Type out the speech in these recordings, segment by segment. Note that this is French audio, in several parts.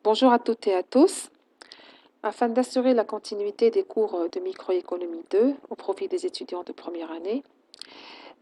Bonjour à toutes et à tous. Afin d'assurer la continuité des cours de microéconomie 2 au profit des étudiants de première année,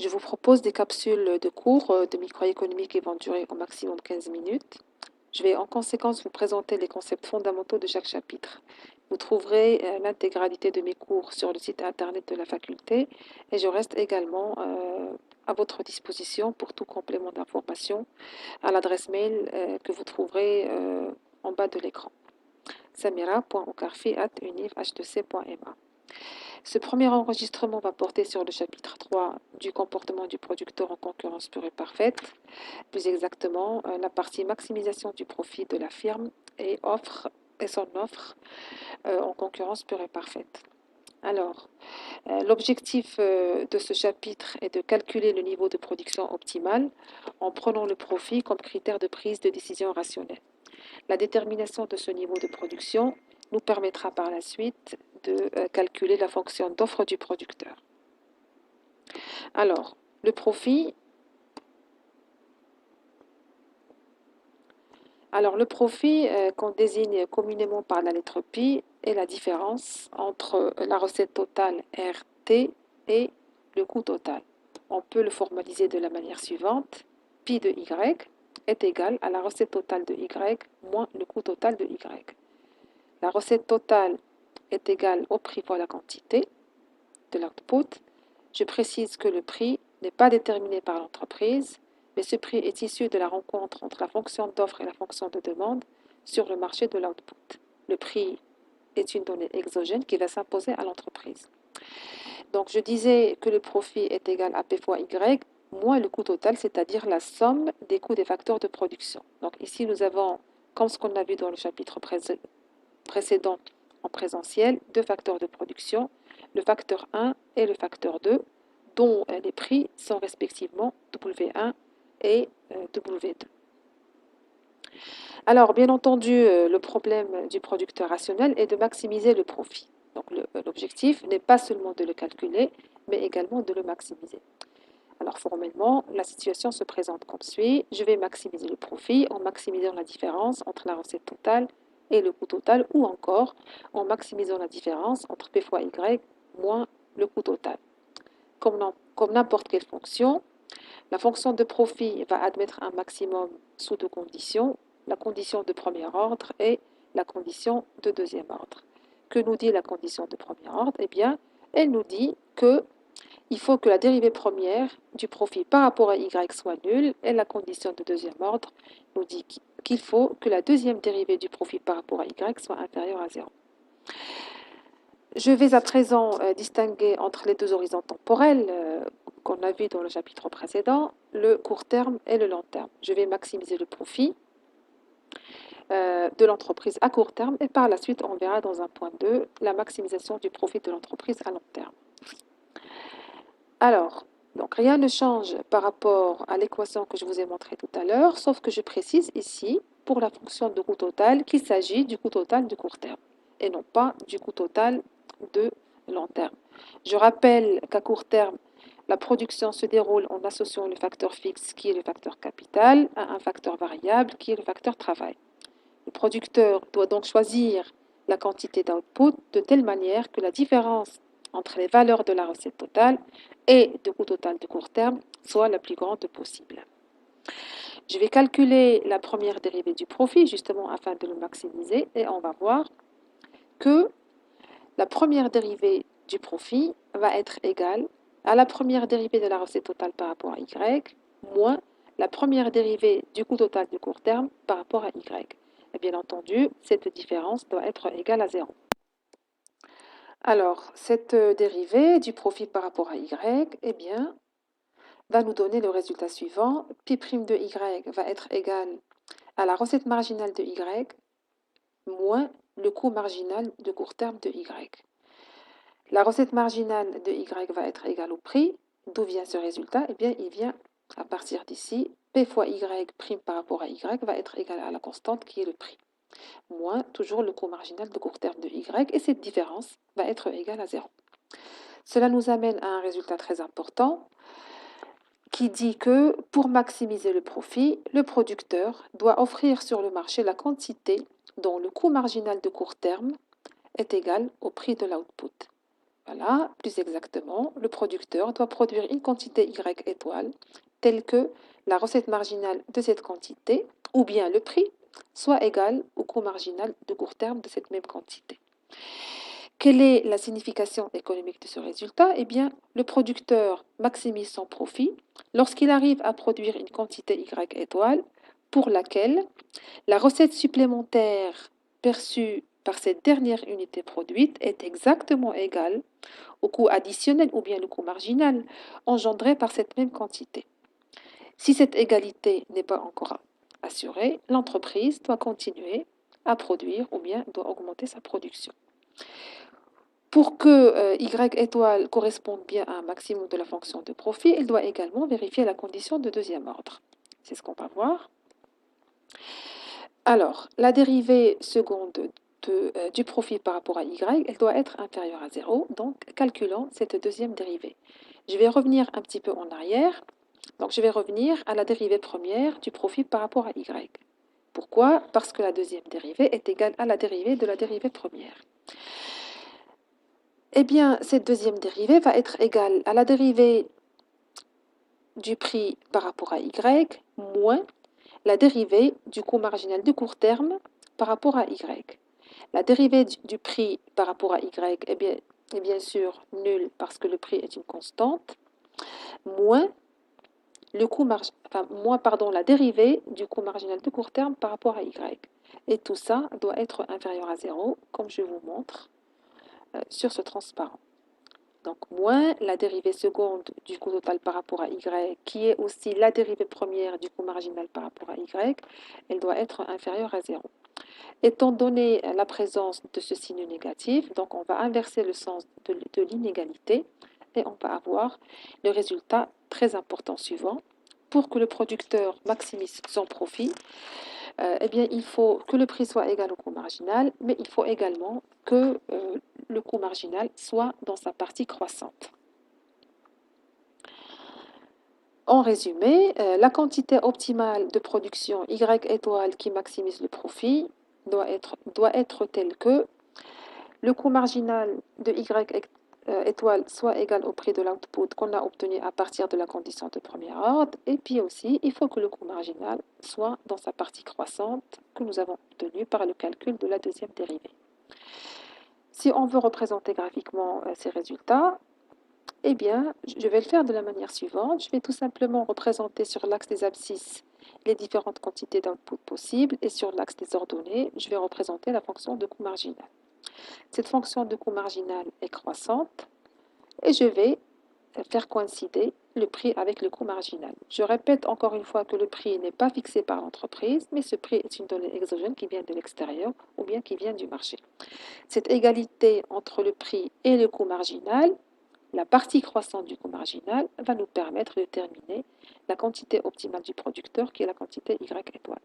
je vous propose des capsules de cours de microéconomie qui vont durer au maximum 15 minutes. Je vais en conséquence vous présenter les concepts fondamentaux de chaque chapitre. Vous trouverez l'intégralité de mes cours sur le site internet de la faculté et je reste également à votre disposition pour tout complément d'information à l'adresse mail que vous trouverez en bas de l'écran. samira.okarfi@univh2c.ma. Ce premier enregistrement va porter sur le chapitre 3 du comportement du producteur en concurrence pure et parfaite, plus exactement la partie maximisation du profit de la firme et son offre en concurrence pure et parfaite. Alors, l'objectif de ce chapitre est de calculer le niveau de production optimal en prenant le profit comme critère de prise de décision rationnelle. La détermination de ce niveau de production nous permettra par la suite de calculer la fonction d'offre du producteur. Alors, le profit. Le profit qu'on désigne communément par la lettre pi est la différence entre la recette totale RT et le coût total. On peut le formaliser de la manière suivante. Pi de Y est égal à la recette totale de Y moins le coût total de Y. La recette totale est égale au prix fois la quantité de l'output. Je précise que le prix n'est pas déterminé par l'entreprise, mais ce prix est issu de la rencontre entre la fonction d'offre et la fonction de demande sur le marché de l'output. Le prix est une donnée exogène qui va s'imposer à l'entreprise. Donc je disais que le profit est égal à P fois Y moins le coût total, c'est-à-dire la somme des coûts des facteurs de production. Donc ici nous avons, comme ce qu'on a vu dans le chapitre précédent en présentiel, deux facteurs de production, le facteur 1 et le facteur 2, dont les prix sont respectivement W1 et W2. Alors, bien entendu, le problème du producteur rationnel est de maximiser le profit. Donc, l'objectif n'est pas seulement de le calculer, mais également de le maximiser. Alors, formellement, la situation se présente comme suit. Je vais maximiser le profit en maximisant la différence entre la recette totale et le coût total, ou encore en maximisant la différence entre P fois Y moins le coût total. Comme n'importe quelle fonction, la fonction de profit va admettre un maximum sous deux conditions, la condition de premier ordre et la condition de deuxième ordre. Que nous dit la condition de premier ordre? Eh bien, elle nous dit qu'il faut que la dérivée première du profit par rapport à y soit nulle, et la condition de deuxième ordre nous dit qu'il faut que la deuxième dérivée du profit par rapport à y soit inférieure à 0. Je vais à présent distinguer entre les deux horizons temporels qu'on a vus dans le chapitre précédent, le court terme et le long terme. Je vais maximiser le profit de l'entreprise à court terme et par la suite, on verra dans un point 2 la maximisation du profit de l'entreprise à long terme. Alors, donc rien ne change par rapport à l'équation que je vous ai montrée tout à l'heure, sauf que je précise ici, pour la fonction de coût total, qu'il s'agit du coût total de court terme et non pas du coût total de long terme. Je rappelle qu'à court terme, la production se déroule en associant le facteur fixe, qui est le facteur capital, à un facteur variable, qui est le facteur travail. Le producteur doit donc choisir la quantité d'output de telle manière que la différence entre les valeurs de la recette totale et de coût total de court terme soit la plus grande possible. Je vais calculer la première dérivée du profit justement afin de le maximiser et on va voir que la première dérivée du profit va être égale à la première dérivée de la recette totale par rapport à Y moins la première dérivée du coût total du court terme par rapport à Y. Et bien entendu, cette différence doit être égale à 0. Alors, cette dérivée du profit par rapport à Y, eh bien, va nous donner le résultat suivant. Pi' de Y va être égal à la recette marginale de Y moins le coût marginal de court terme de Y. La recette marginale de Y va être égale au prix. D'où vient ce résultat? Eh bien, il vient à partir d'ici. P fois Y' par rapport à Y va être égal à la constante qui est le prix, moins toujours le coût marginal de court terme de Y, et cette différence va être égale à 0. Cela nous amène à un résultat très important qui dit que pour maximiser le profit, le producteur doit offrir sur le marché la quantité dont le coût marginal de court terme est égal au prix de l'output. Voilà, plus exactement, le producteur doit produire une quantité Y étoile telle que la recette marginale de cette quantité, ou bien le prix, soit égal au coût marginal de court terme de cette même quantité. Quelle est la signification économique de ce résultat? Eh bien, le producteur maximise son profit lorsqu'il arrive à produire une quantité Y étoile pour laquelle la recette supplémentaire perçue par cette dernière unité produite est exactement égale au coût additionnel ou bien le coût marginal engendré par cette même quantité. Si cette égalité n'est pas encore assurée, l'entreprise doit continuer à produire ou bien doit augmenter sa production. Pour que Y étoile corresponde bien à un maximum de la fonction de profit, elle doit également vérifier la condition de deuxième ordre. C'est ce qu'on va voir. Alors, la dérivée seconde du profit par rapport à Y, elle doit être inférieure à 0, donc calculons cette deuxième dérivée. Je vais revenir un petit peu en arrière. Donc, je vais revenir à la dérivée première du profit par rapport à Y. Pourquoi? Parce que la deuxième dérivée est égale à la dérivée de la dérivée première. Eh bien, cette deuxième dérivée va être égale à la dérivée du prix par rapport à Y moins la dérivée du coût marginal de court terme par rapport à Y. La dérivée du prix par rapport à Y est bien sûr nulle parce que le prix est une constante, moins la dérivée du coût marginal de court terme par rapport à Y. Et tout ça doit être inférieur à 0, comme je vous montre sur ce transparent. Donc, moins la dérivée seconde du coût total par rapport à Y, qui est aussi la dérivée première du coût marginal par rapport à Y, elle doit être inférieure à 0. Étant donné la présence de ce signe négatif, donc on va inverser le sens de l'inégalité et on va avoir le résultat très important suivant. Pour que le producteur maximise son profit, eh bien, il faut que le prix soit égal au coût marginal, mais il faut également que le coût marginal soit dans sa partie croissante. En résumé, la quantité optimale de production Y étoile qui maximise le profit doit être telle que le coût marginal de Y étoile soit égal au prix de l'output qu'on a obtenu à partir de la condition de premier ordre. Et puis aussi, il faut que le coût marginal soit dans sa partie croissante que nous avons obtenue par le calcul de la deuxième dérivée. Si on veut représenter graphiquement ces résultats, eh bien, je vais le faire de la manière suivante. Je vais tout simplement représenter sur l'axe des abscisses les différentes quantités d'output possibles et sur l'axe des ordonnées, je vais représenter la fonction de coût marginal. Cette fonction de coût marginal est croissante et je vais faire coïncider le prix avec le coût marginal. Je répète encore une fois que le prix n'est pas fixé par l'entreprise, mais ce prix est une donnée exogène qui vient de l'extérieur ou bien qui vient du marché. Cette égalité entre le prix et le coût marginal, la partie croissante du coût marginal, va nous permettre de déterminer la quantité optimale du producteur qui est la quantité Y étoile.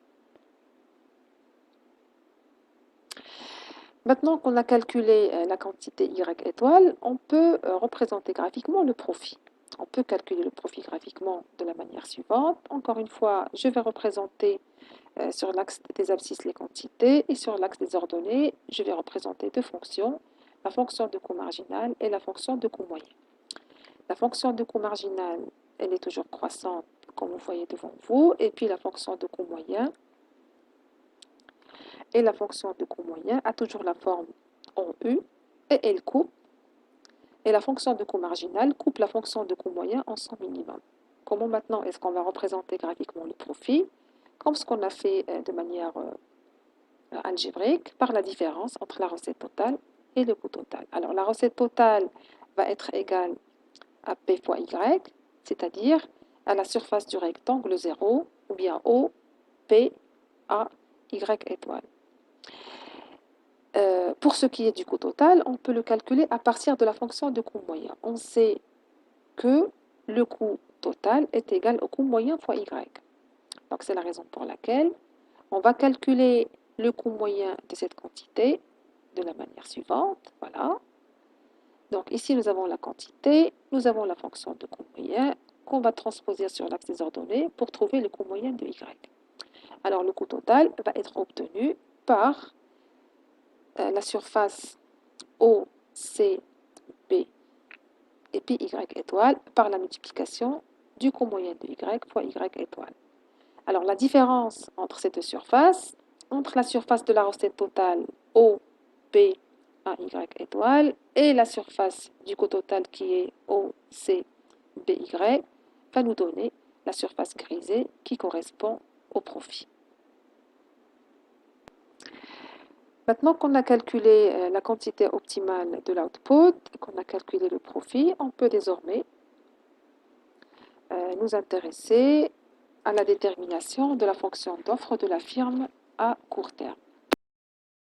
Maintenant qu'on a calculé la quantité Y étoile, on peut représenter graphiquement le profit. On peut calculer le profit graphiquement de la manière suivante. Encore une fois, je vais représenter sur l'axe des abscisses les quantités et sur l'axe des ordonnées, je vais représenter deux fonctions, la fonction de coût marginal et la fonction de coût moyen. La fonction de coût marginal, elle est toujours croissante comme vous voyez devant vous, et puis la fonction de coût moyen et la fonction de coût moyen a toujours la forme en U et elle coupe. Et la fonction de coût marginal coupe la fonction de coût moyen en son minimum. Comment maintenant est-ce qu'on va représenter graphiquement le profit? Comme ce qu'on a fait de manière algébrique, par la différence entre la recette totale et le coût total. Alors la recette totale va être égale à P fois Y, c'est-à-dire à la surface du rectangle 0, ou bien O, P, A, Y étoile. Pour ce qui est du coût total, on peut le calculer à partir de la fonction de coût moyen. On sait que le coût total est égal au coût moyen fois Y. Donc c'est la raison pour laquelle on va calculer le coût moyen de cette quantité de la manière suivante. Voilà. Donc ici nous avons la quantité, nous avons la fonction de coût moyen qu'on va transposer sur l'axe des ordonnées pour trouver le coût moyen de Y. Alors le coût total va être obtenu par la surface OCB et pi y étoile par la multiplication du coût moyen de y fois y étoile. Alors la différence entre ces deux surfaces, entre la surface de la recette totale OB à y étoile et la surface du coût total qui est OCBY, va nous donner la surface grisée qui correspond au profit. Maintenant qu'on a calculé la quantité optimale de l'output et qu'on a calculé le profit, on peut désormais nous intéresser à la détermination de la fonction d'offre de la firme à court terme.